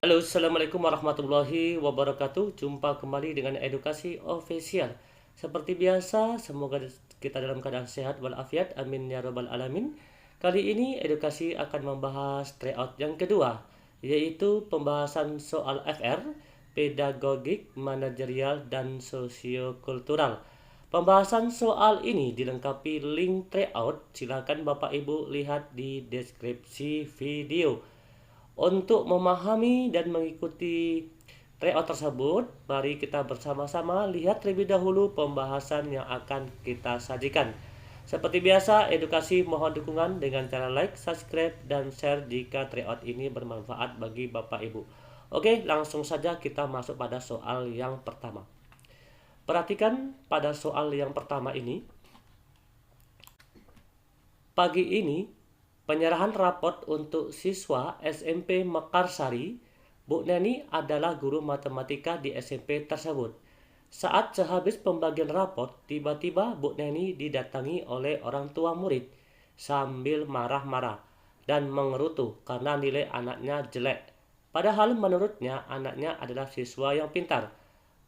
Halo, Assalamualaikum warahmatullahi wabarakatuh. Jumpa kembali dengan Edukasi Official. Seperti biasa, semoga kita dalam keadaan sehat walafiat. Amin ya rabbal alamin. Kali ini edukasi akan membahas tryout yang kedua, yaitu pembahasan soal FR, pedagogik, manajerial, dan sosiokultural. Pembahasan soal ini dilengkapi link tryout. Silakan Bapak Ibu lihat di deskripsi video. Untuk memahami dan mengikuti tryout tersebut, mari kita bersama-sama lihat terlebih dahulu pembahasan yang akan kita sajikan. Seperti biasa, edukasi mohon dukungan dengan cara like, subscribe, dan share jika tryout ini bermanfaat bagi Bapak Ibu. Oke, langsung saja kita masuk pada soal yang pertama. Perhatikan pada soal yang pertama ini. Pagi ini, penyerahan rapot untuk siswa SMP Mekarsari. Bu Neni adalah guru matematika di SMP tersebut. Saat sehabis pembagian rapot, tiba-tiba Bu Neni didatangi oleh orang tua murid sambil marah-marah dan mengerutu karena nilai anaknya jelek. Padahal menurutnya anaknya adalah siswa yang pintar.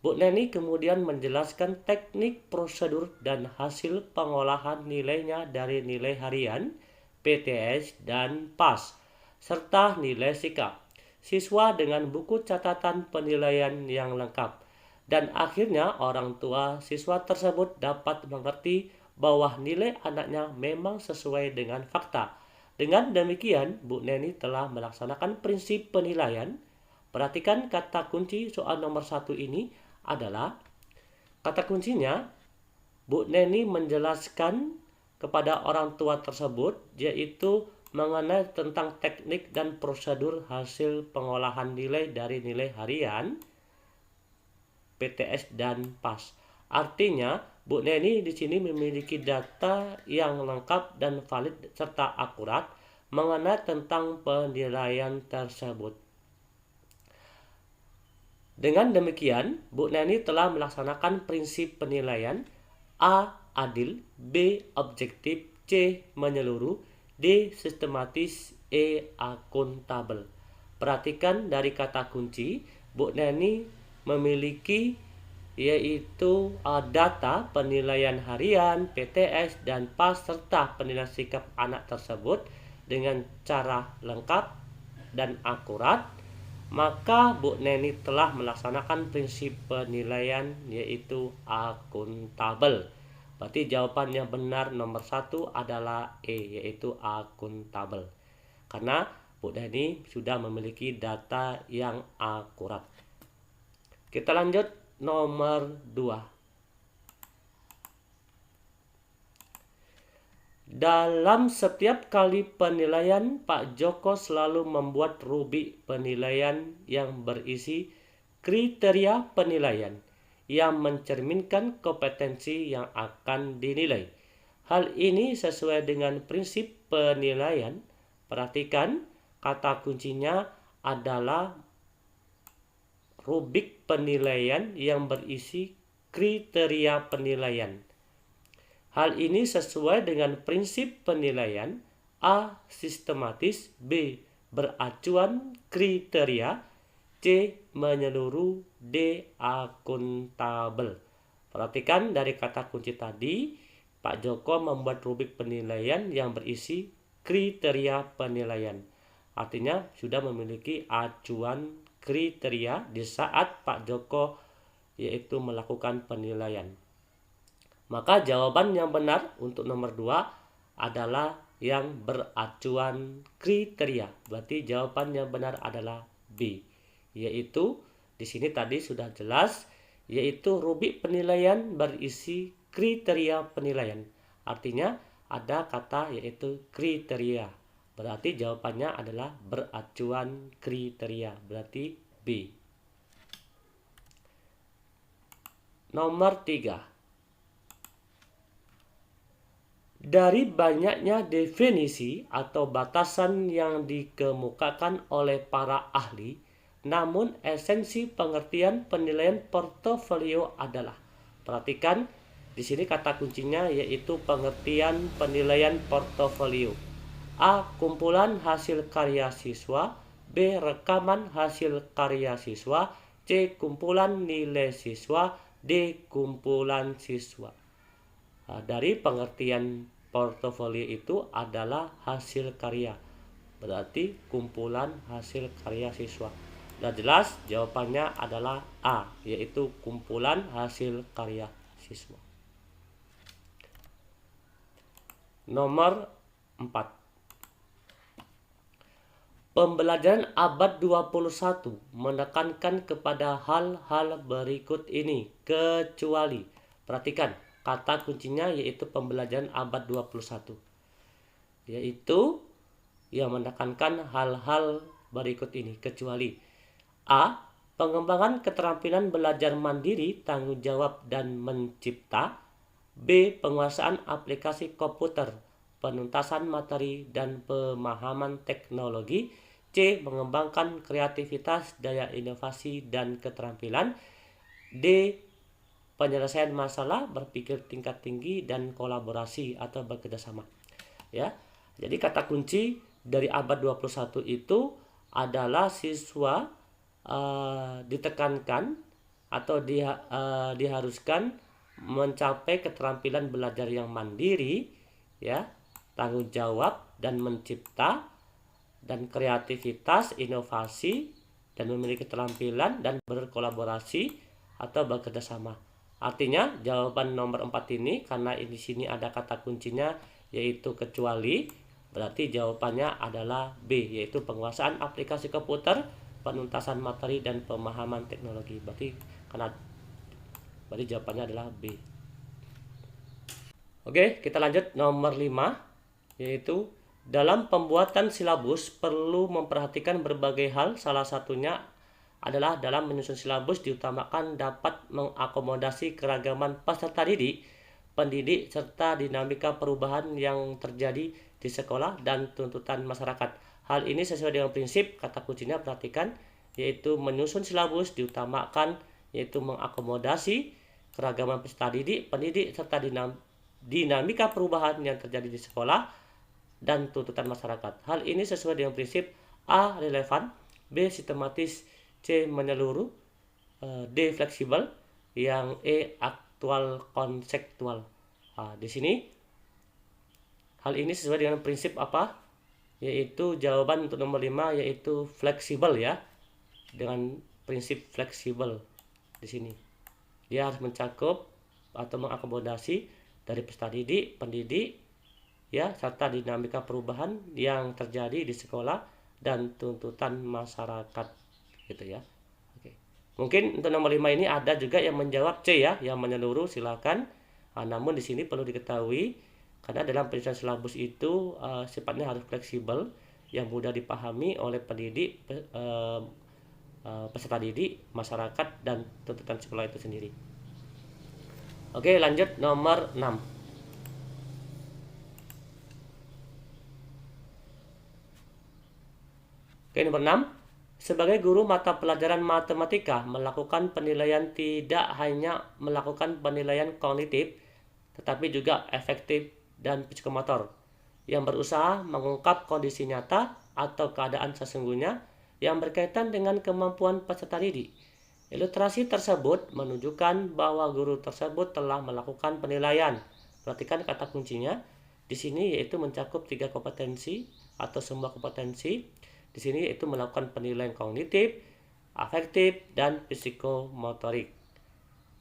Bu Neni kemudian menjelaskan teknik, prosedur, dan hasil pengolahan nilainya dari nilai harian, PTS, dan PAS, serta nilai sikap siswa dengan buku catatan penilaian yang lengkap. Dan akhirnya orang tua siswa tersebut dapat mengerti bahwa nilai anaknya memang sesuai dengan fakta. Dengan demikian, Bu Neni telah melaksanakan prinsip penilaian. Perhatikan kata kunci soal nomor 1 ini adalah, kata kuncinya, Bu Neni menjelaskan kepada orang tua tersebut, yaitu mengenai tentang teknik dan prosedur hasil pengolahan nilai dari nilai harian, PTS, dan PAS. Artinya, Bu Neni di sini memiliki data yang lengkap dan valid serta akurat mengenai tentang penilaian tersebut. Dengan demikian, Bu Neni telah melaksanakan prinsip penilaian: A. Adil, B. Objektif, C. Menyeluruh, D. Sistematis, E. Akuntabel. Perhatikan dari kata kunci, Bu Neni memiliki yaitu data penilaian harian, PTS, dan PAS serta penilaian sikap anak tersebut dengan cara lengkap dan akurat. Maka Bu Neni telah melaksanakan prinsip penilaian yaitu akuntabel. Berarti jawaban yang benar nomor 1 adalah E, yaitu akuntabel. Karena Bu Neni sudah memiliki data yang akurat. Kita lanjut nomor 2. Dalam setiap kali penilaian, Pak Joko selalu membuat rubrik penilaian yang berisi kriteria penilaian yang mencerminkan kompetensi yang akan dinilai. Hal ini sesuai dengan prinsip penilaian. Perhatikan, kata kuncinya adalah rubrik penilaian yang berisi kriteria penilaian. Hal ini sesuai dengan prinsip penilaian: A. Sistematis, B. Beracuan kriteria, C. Menyeluruh, D. Akuntabel. Perhatikan dari kata kunci tadi, Pak Joko membuat rubrik penilaian yang berisi kriteria penilaian. Artinya sudah memiliki acuan kriteria di saat Pak Joko yaitu melakukan penilaian. Maka jawaban yang benar untuk nomor 2 adalah yang beracuan kriteria. Berarti jawaban yang benar adalah B. Yaitu di sini tadi sudah jelas, yaitu rubrik penilaian berisi kriteria penilaian. Artinya ada kata yaitu kriteria. Berarti jawabannya adalah beracuan kriteria. Berarti B. Nomor 3. Dari banyaknya definisi atau batasan yang dikemukakan oleh para ahli, namun esensi pengertian penilaian portofolio adalah, perhatikan di sini kata kuncinya yaitu pengertian penilaian portofolio. A. Kumpulan hasil karya siswa, B. Rekaman hasil karya siswa. C. Kumpulan nilai siswa. D. Kumpulan siswa. Nah, dari pengertian portofolio itu adalah hasil karya, berarti kumpulan hasil karya siswa. Nah, jelas jawabannya adalah A, yaitu kumpulan hasil karya siswa. Nomor 4. Pembelajaran abad 21 menekankan kepada hal-hal berikut ini, kecuali. Perhatikan, kata kuncinya yaitu pembelajaran abad 21. Yaitu yang menekankan hal-hal berikut ini, kecuali. A. Pengembangan keterampilan belajar mandiri, tanggung jawab, dan mencipta. B. Penguasaan aplikasi komputer, penuntasan materi, dan pemahaman teknologi. C. Mengembangkan kreativitas, daya inovasi, dan keterampilan. D. Penyelesaian masalah, berpikir tingkat tinggi, dan kolaborasi atau bekerjasama. Ya, jadi kata kunci dari abad 21 itu adalah siswa ditekankan atau diharuskan mencapai keterampilan belajar yang mandiri, ya, tanggung jawab dan mencipta, dan kreativitas, inovasi, dan memiliki keterampilan dan berkolaborasi atau bekerja sama. Artinya jawaban nomor 4 ini, karena di sini ada kata kuncinya yaitu kecuali, berarti jawabannya adalah B, yaitu penguasaan aplikasi komputer, penuntasan materi, dan pemahaman teknologi. Berarti jawabannya adalah B. Oke, kita lanjut nomor 5, yaitu dalam pembuatan silabus perlu memperhatikan berbagai hal. Salah satunya adalah dalam menyusun silabus diutamakan dapat mengakomodasi keragaman peserta didik, pendidik, serta dinamika perubahan yang terjadi di sekolah dan tuntutan masyarakat. Hal ini sesuai dengan prinsip, kata kuncinya perhatikan, yaitu menyusun silabus diutamakan yaitu mengakomodasi keragaman peserta didik, pendidik, serta dinamika perubahan yang terjadi di sekolah dan tuntutan masyarakat. Hal ini sesuai dengan prinsip A. Relevan, B. Sistematis, C. Menyeluruh, D. Fleksibel, yang E. Aktual konseptual. Di sini hal ini sesuai dengan prinsip apa? Yaitu jawaban untuk nomor 5 yaitu fleksibel, ya. Dengan prinsip fleksibel di sini. Dia harus mencakup atau mengakomodasi dari peserta didik, pendidik, ya, serta dinamika perubahan yang terjadi di sekolah dan tuntutan masyarakat, gitu ya. Oke. Mungkin untuk nomor 5 ini ada juga yang menjawab C, ya, yang menyeluruh, silakan. Namun di sini perlu diketahui karena dalam penyusunan silabus itu sifatnya harus fleksibel, yang mudah dipahami oleh pendidik, peserta didik, masyarakat, dan tuntutan sekolah itu sendiri. Oke, lanjut nomor 6. Oke, nomor 6. Sebagai guru mata pelajaran matematika, melakukan penilaian tidak hanya melakukan penilaian kognitif, tetapi juga efektif dan psikomotor, yang berusaha mengungkap kondisi nyata atau keadaan sesungguhnya yang berkaitan dengan kemampuan peserta didik. Ilustrasi tersebut menunjukkan bahwa guru tersebut telah melakukan penilaian. Perhatikan kata kuncinya di sini yaitu mencakup 3 kompetensi atau semua kompetensi. Di sini yaitu melakukan penilaian kognitif, afektif, dan psikomotorik.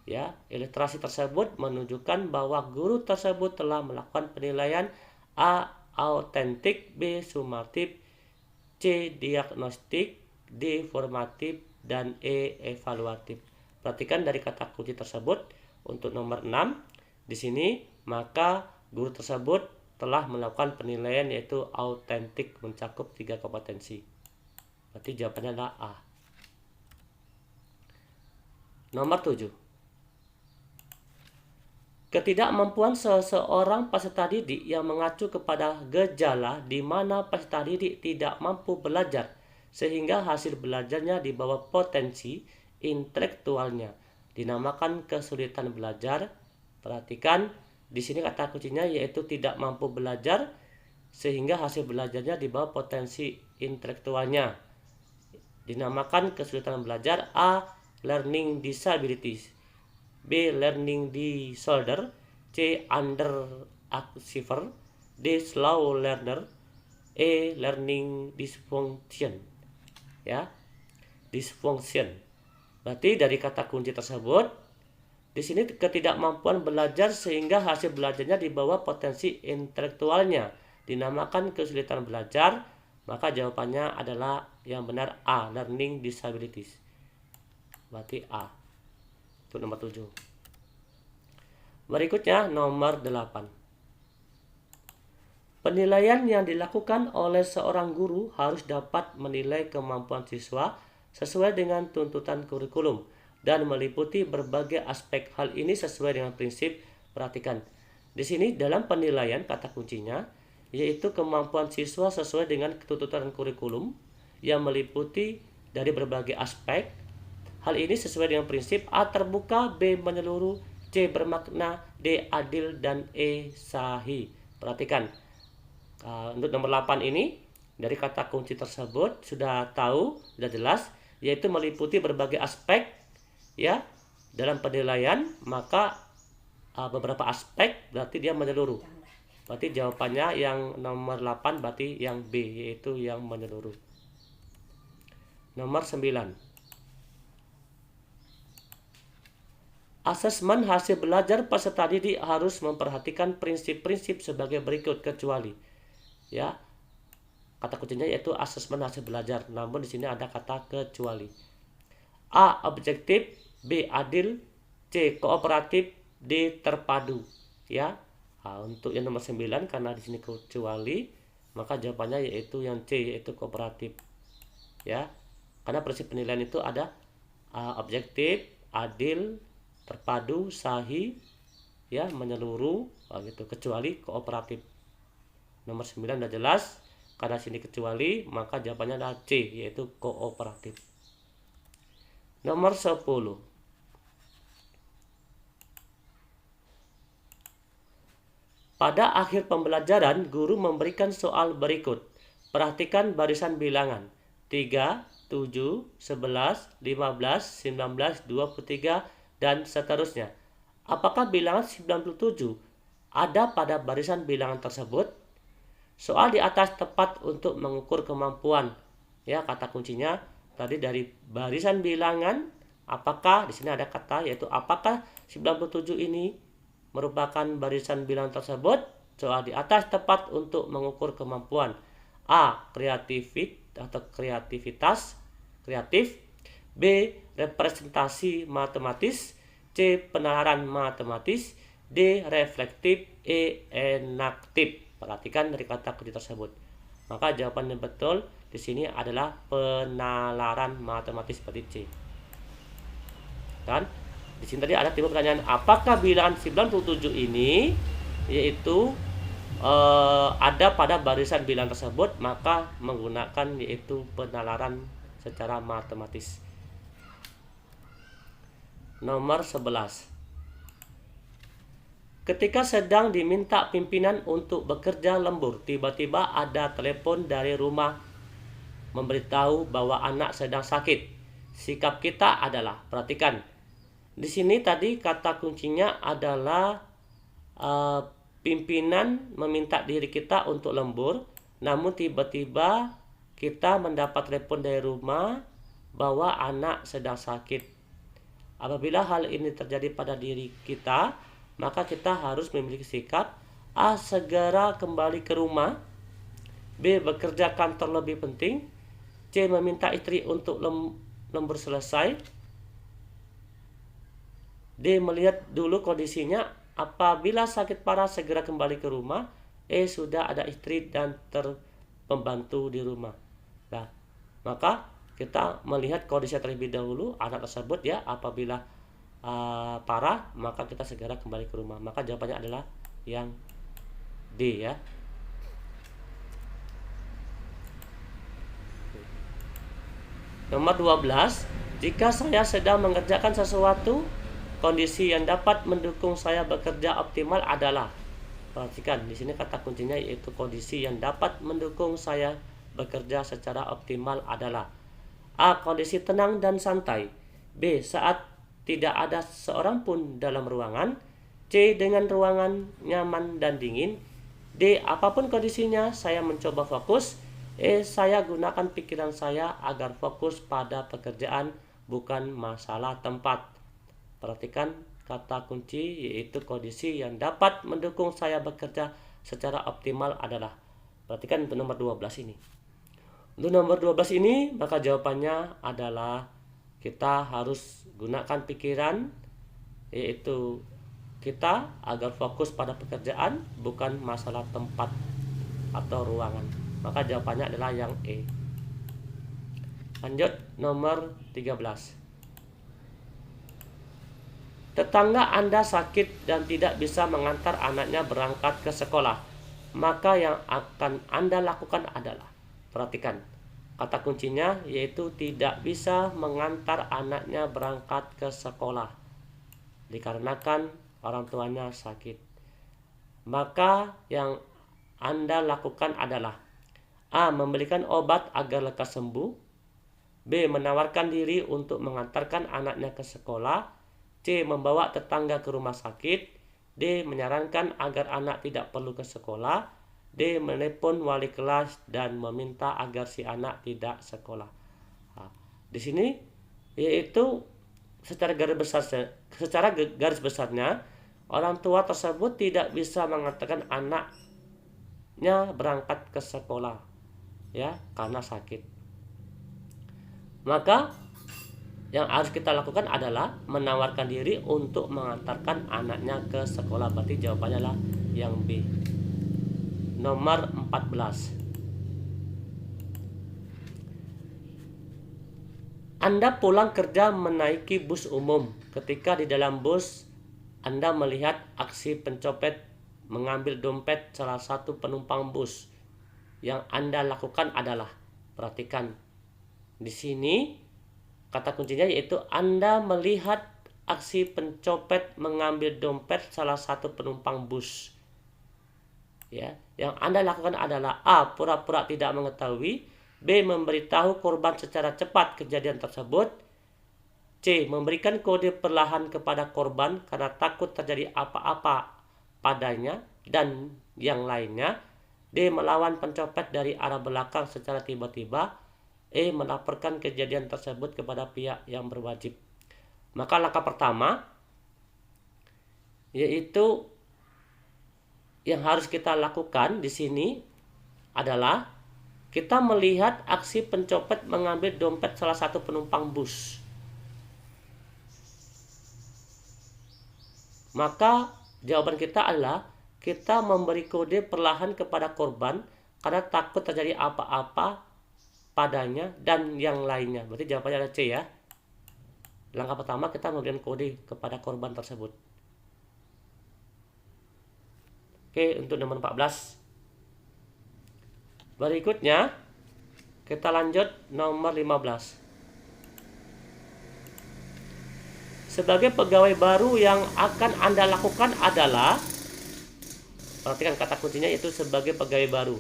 Ya, ilustrasi tersebut menunjukkan bahwa guru tersebut telah melakukan penilaian A. Autentik, B. Sumatif, C. Diagnostik, D. Formatif, dan E. Evaluatif. Perhatikan dari kata kunci tersebut untuk nomor 6 di sini, maka guru tersebut telah melakukan penilaian yaitu autentik, mencakup 3 kompetensi. Berarti jawabannya adalah A. Nomor 7. Ketidakmampuan seseorang peserta didik yang mengacu kepada gejala di mana peserta didik tidak mampu belajar sehingga hasil belajarnya di bawah potensi intelektualnya dinamakan kesulitan belajar. Perhatikan di sini kata kuncinya yaitu tidak mampu belajar sehingga hasil belajarnya di bawah potensi intelektualnya. dinamakan kesulitan belajar. A. Learning disabilities, B. Learning disorder, C. Underachiever, D. Slow learner, E. Learning dysfunction. Ya, dysfunction. Berarti dari kata kunci tersebut, di sini ketidakmampuan belajar sehingga hasil belajarnya di bawah potensi intelektualnya dinamakan kesulitan belajar. Maka jawabannya adalah yang benar A. Learning disabilities. Berarti A. Itu nomor 7. Berikutnya nomor 8. Penilaian yang dilakukan oleh seorang guru harus dapat menilai kemampuan siswa sesuai dengan tuntutan kurikulum dan meliputi berbagai aspek. Hal ini sesuai dengan prinsip. Perhatikan. Di sini dalam penilaian kata kuncinya yaitu kemampuan siswa sesuai dengan tuntutan kurikulum yang meliputi dari berbagai aspek. Hal ini sesuai dengan prinsip. A. Terbuka, B. Menyeluruh, C. Bermakna, D. Adil, dan E. Sahih. Perhatikan. Untuk nomor 8 ini dari kata kunci tersebut sudah tahu, sudah jelas, yaitu meliputi berbagai aspek ya dalam penilaian. Maka beberapa aspek berarti dia menyeluruh. Berarti jawabannya yang nomor 8 berarti yang B, yaitu yang menyeluruh. Nomor 9. Asesmen hasil belajar peserta didik harus memperhatikan prinsip-prinsip sebagai berikut kecuali. Ya, kata kuncinya yaitu asesmen hasil belajar. Namun di sini ada kata kecuali. A. Objektif, B. Adil, C. Kooperatif, D. Terpadu. Ya. Untuk yang nomor 9 karena di sini kecuali, maka jawabannya yaitu yang C, yaitu kooperatif. Ya. Karena prinsip penilaian itu ada objektif, adil, terpadu, sahih, ya, menyeluruh, gitu, kecuali kooperatif. Nomor 9 sudah jelas, karena sini kecuali, maka jawabannya adalah C, yaitu kooperatif. Nomor 10. Pada akhir pembelajaran, guru memberikan soal berikut. Perhatikan barisan bilangan 3, 7, 11, 15, 19, 23, dan seterusnya. Apakah bilangan 97 ada pada barisan bilangan tersebut? Soal di atas tepat untuk mengukur kemampuan. Ya, kata kuncinya tadi dari barisan bilangan. Apakah di sini ada kata yaitu apakah 97 ini merupakan barisan bilangan tersebut? Soal di atas tepat untuk mengukur kemampuan. A. Kreativitas, kreatif. B. Representasi matematis. C. Penalaran matematis. D. Reflektif. E. Enaktif. Perhatikan dari kata kunci tersebut. Maka jawaban yang betul di sini adalah penalaran matematis seperti C. Dan di sini tadi ada timbul pertanyaan, apakah bilangan 97 ini yaitu ada pada barisan bilangan tersebut? Maka menggunakan yaitu penalaran secara matematis. Nomor 11. Ketika sedang diminta pimpinan untuk bekerja lembur, tiba-tiba ada telepon dari rumah memberitahu bahwa anak sedang sakit. Sikap kita adalah, perhatikan, di sini tadi kata kuncinya adalah pimpinan meminta diri kita untuk lembur, namun tiba-tiba kita mendapat telepon dari rumah bahwa anak sedang sakit. Apabila hal ini terjadi pada diri kita, maka kita harus memiliki sikap A. Segera kembali ke rumah, B. Bekerja kantor lebih penting, C. Meminta istri untuk lembur selesai, D. Melihat dulu kondisinya. Apabila sakit parah segera kembali ke rumah. E. Sudah ada istri dan pembantu di rumah. Nah, maka kita melihat kondisi terlebih dahulu anak tersebut ya. Apabila parah, maka kita segera kembali ke rumah. Maka jawabannya adalah yang D ya. Nomor 12. Jika saya sedang mengerjakan sesuatu, kondisi yang dapat mendukung saya bekerja optimal adalah, perhatikan di sini kata kuncinya yaitu kondisi yang dapat mendukung saya bekerja secara optimal adalah A. Kondisi tenang dan santai. B. Saat tidak ada seorang pun dalam ruangan. C. Dengan ruangan nyaman dan dingin. D. Apapun kondisinya, saya mencoba fokus. E. Saya gunakan pikiran saya agar fokus pada pekerjaan, bukan masalah tempat. Perhatikan kata kunci, yaitu kondisi yang dapat mendukung saya bekerja secara optimal adalah. Perhatikan untuk nomor 12 ini. Untuk nomor 12 ini, maka jawabannya adalah kita harus gunakan pikiran, yaitu kita agar fokus pada pekerjaan, bukan masalah tempat atau ruangan. Maka jawabannya adalah yang E. Lanjut nomor 13. Tetangga Anda sakit dan tidak bisa mengantar anaknya berangkat ke sekolah. Maka yang akan Anda lakukan adalah, perhatikan, kata kuncinya yaitu tidak bisa mengantar anaknya berangkat ke sekolah dikarenakan orang tuanya sakit. Maka yang Anda lakukan adalah A. Memberikan obat agar lekas sembuh. B. Menawarkan diri untuk mengantarkan anaknya ke sekolah. C. Membawa tetangga ke rumah sakit. D. Menyarankan agar anak tidak perlu ke sekolah. D. Menelepon wali kelas dan meminta agar si anak tidak sekolah. Nah, di sini yaitu secara garis besarnya orang tua tersebut tidak bisa mengatakan anaknya berangkat ke sekolah, ya, karena sakit. Maka yang harus kita lakukan adalah menawarkan diri untuk mengantarkan anaknya ke sekolah. Berarti jawabannya adalah yang B. Nomor 14. Anda pulang kerja menaiki bus umum. Ketika di dalam bus, Anda melihat aksi pencopet mengambil dompet salah satu penumpang bus. Yang Anda lakukan adalah, perhatikan, di sini kata kuncinya yaitu Anda melihat aksi pencopet mengambil dompet salah satu penumpang bus. Ya, yang Anda lakukan adalah A. Pura-pura tidak mengetahui. B. Memberitahu korban secara cepat kejadian tersebut. C. Memberikan kode perlahan kepada korban karena takut terjadi apa-apa padanya dan yang lainnya. D. Melawan pencopet dari arah belakang secara tiba-tiba. E. Melaporkan kejadian tersebut kepada pihak yang berwajib. Maka langkah pertama yaitu yang harus kita lakukan di sini adalah kita melihat aksi pencopet mengambil dompet salah satu penumpang bus. Maka jawaban kita adalah kita memberi kode perlahan kepada korban karena takut terjadi apa-apa padanya dan yang lainnya. Berarti jawabannya adalah C, ya. Langkah pertama kita memberikan kode kepada korban tersebut. Oke, untuk nomor 14. Berikutnya kita lanjut nomor 15. Sebagai pegawai baru yang akan Anda lakukan adalah, perhatikan kata kuncinya itu sebagai pegawai baru.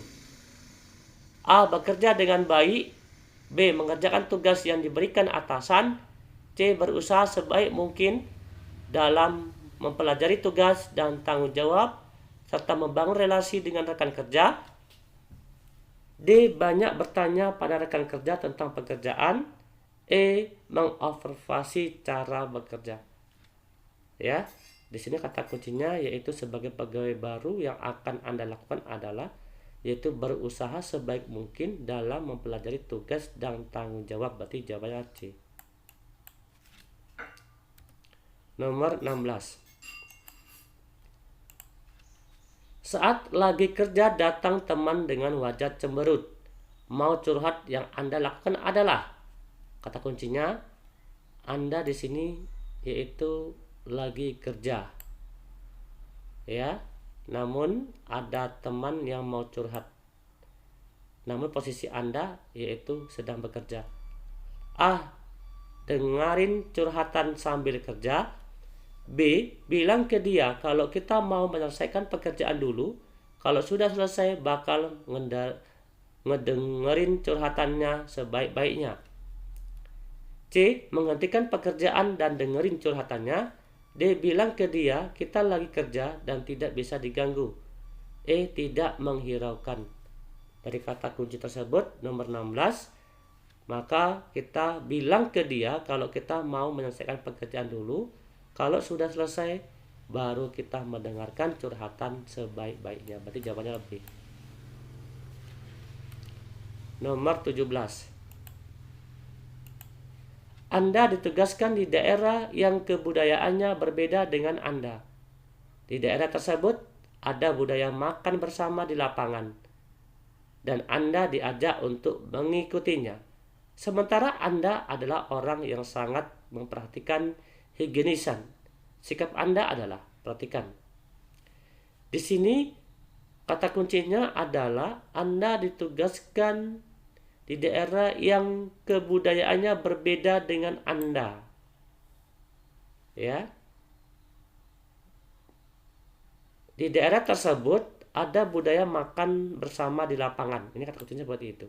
A. Bekerja dengan baik. B. Mengerjakan tugas yang diberikan atasan. C. Berusaha sebaik mungkin dalam mempelajari tugas dan tanggung jawab serta membangun relasi dengan rekan kerja. D. Banyak bertanya pada rekan kerja tentang pekerjaan. E. Mengobservasi cara bekerja. Ya, di sini kata kuncinya yaitu sebagai pegawai baru yang akan Anda lakukan adalah yaitu berusaha sebaik mungkin dalam mempelajari tugas dan tanggung jawab. Berarti jawabannya C. Nomor 16. Saat lagi kerja datang teman dengan wajah cemberut, mau curhat, yang Anda lakukan adalah, kata kuncinya Anda di sini yaitu lagi kerja, ya. Namun ada teman yang mau curhat. Namun posisi Anda yaitu sedang bekerja. A. Dengarin curhatan sambil kerja. B. Bilang ke dia kalau kita mau menyelesaikan pekerjaan dulu. Kalau sudah selesai bakal ngedengerin curhatannya sebaik-baiknya. C. Menghentikan pekerjaan dan dengerin curhatannya. D. Bilang ke dia kita lagi kerja dan tidak bisa diganggu. E. Tidak menghiraukan. Dari kata kunci tersebut nomor 16, maka kita bilang ke dia kalau kita mau menyelesaikan pekerjaan dulu. Kalau sudah selesai baru kita mendengarkan curhatan sebaik-baiknya. Berarti jawabannya lebih. Nomor 17. Anda ditugaskan di daerah yang kebudayaannya berbeda dengan Anda. Di daerah tersebut ada budaya makan bersama di lapangan, dan Anda diajak untuk mengikutinya. Sementara Anda adalah orang yang sangat memperhatikan higienisan. Sikap Anda adalah, perhatikan. Di sini kata kuncinya adalah Anda ditugaskan di daerah yang kebudayaannya berbeda dengan Anda. Ya. Di daerah tersebut ada budaya makan bersama di lapangan. Ini kata kuncinya seperti itu.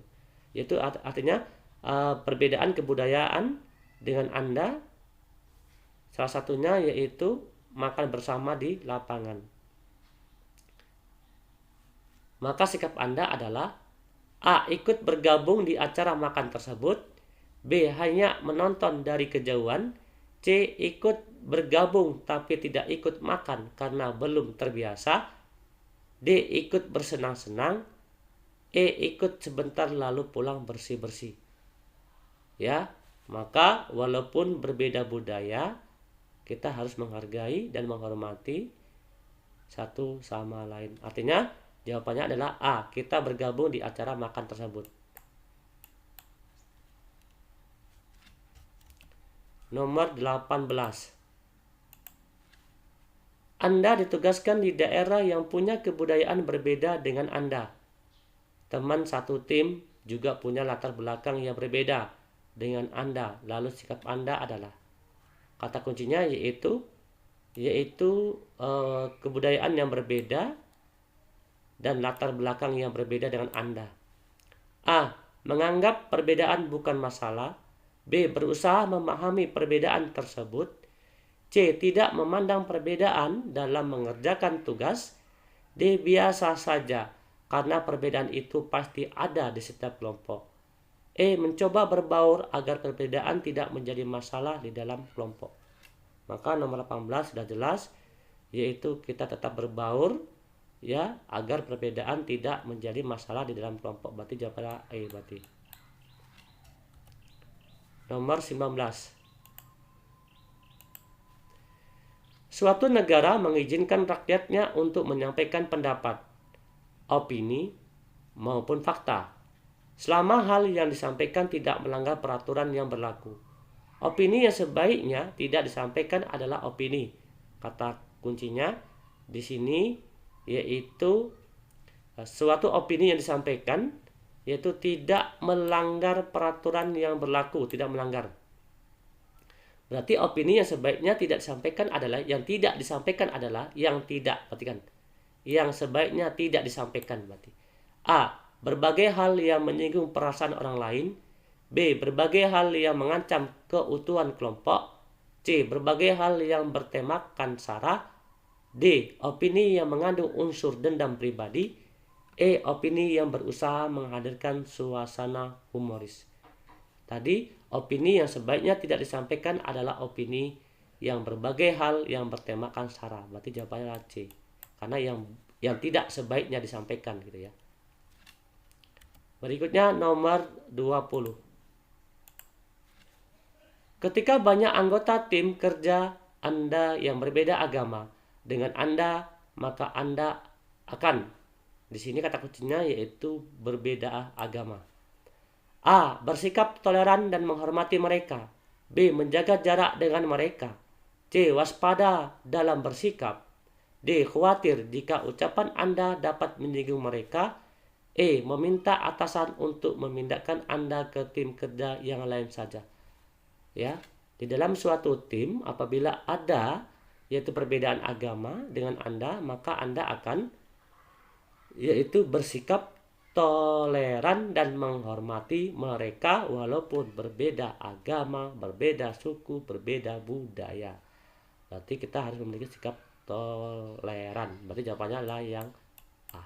Yaitu artinya perbedaan kebudayaan dengan Anda. Salah satunya yaitu makan bersama di lapangan. Maka sikap Anda adalah A. Ikut bergabung di acara makan tersebut. B. Hanya menonton dari kejauhan. C. Ikut bergabung tapi tidak ikut makan karena belum terbiasa. D. Ikut bersenang-senang. E. Ikut sebentar lalu pulang bersih-bersih. Ya, maka walaupun berbeda budaya, kita harus menghargai dan menghormati satu sama lain. Artinya jawabannya adalah A. Kita bergabung di acara makan tersebut. Nomor 18. Anda ditugaskan di daerah yang punya kebudayaan berbeda dengan Anda. Teman satu tim juga punya latar belakang yang berbeda dengan Anda. Lalu sikap Anda adalah, kata kuncinya yaitu kebudayaan yang berbeda dan latar belakang yang berbeda dengan Anda. A. Menganggap perbedaan bukan masalah. B. Berusaha memahami perbedaan tersebut. C. Tidak memandang perbedaan dalam mengerjakan tugas. D. Biasa saja karena perbedaan itu pasti ada di setiap kelompok. E. Mencoba berbaur agar perbedaan tidak menjadi masalah di dalam kelompok. Maka nomor 18 sudah jelas, yaitu kita tetap berbaur ya agar perbedaan tidak menjadi masalah di dalam kelompok. Berarti jawabannya E berarti. Nomor 19. Suatu negara mengizinkan rakyatnya untuk menyampaikan pendapat, opini, maupun fakta, selama hal yang disampaikan tidak melanggar peraturan yang berlaku. Opini yang sebaiknya tidak disampaikan adalah opini. Kata kuncinya di sini yaitu suatu opini yang disampaikan yaitu tidak melanggar peraturan yang berlaku, tidak melanggar. Berarti opini yang sebaiknya tidak disampaikan adalah yang tidak disampaikan adalah yang tidak. Perhatikan. Yang sebaiknya tidak disampaikan berarti. A. Berbagai hal yang menyinggung perasaan orang lain. B. Berbagai hal yang mengancam keutuhan kelompok. C. Berbagai hal yang bertemakan sara. D. Opini yang mengandung unsur dendam pribadi. E. Opini yang berusaha menghadirkan suasana humoris. Tadi opini yang sebaiknya tidak disampaikan adalah opini yang berbagai hal yang bertemakan sara. Berarti jawabannya C. Karena yang tidak sebaiknya disampaikan gitu ya. Berikutnya nomor 20. Ketika banyak anggota tim kerja Anda yang berbeda agama dengan Anda, maka Anda akan, di sini kata kuncinya yaitu berbeda agama. A. Bersikap toleran dan menghormati mereka. B. Menjaga jarak dengan mereka. C. Waspada dalam bersikap. D. Khawatir jika ucapan Anda dapat menyinggung mereka. E. Meminta atasan untuk memindahkan Anda ke tim kerja yang lain saja. Ya, di dalam suatu tim apabila ada yaitu perbedaan agama dengan Anda, maka Anda akan yaitu bersikap toleran dan menghormati mereka walaupun berbeda agama, berbeda suku, berbeda budaya. Berarti kita harus memiliki sikap toleran. Berarti jawabannya adalah yang A.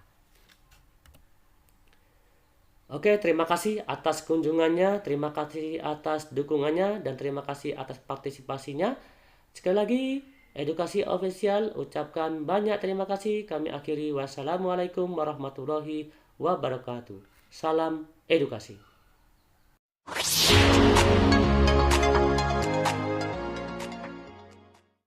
Oke, terima kasih atas kunjungannya, terima kasih atas dukungannya, dan terima kasih atas partisipasinya. Sekali lagi, Edukasi Official ucapkan banyak terima kasih. Kami akhiri. Wassalamualaikum warahmatullahi wabarakatuh. Salam edukasi.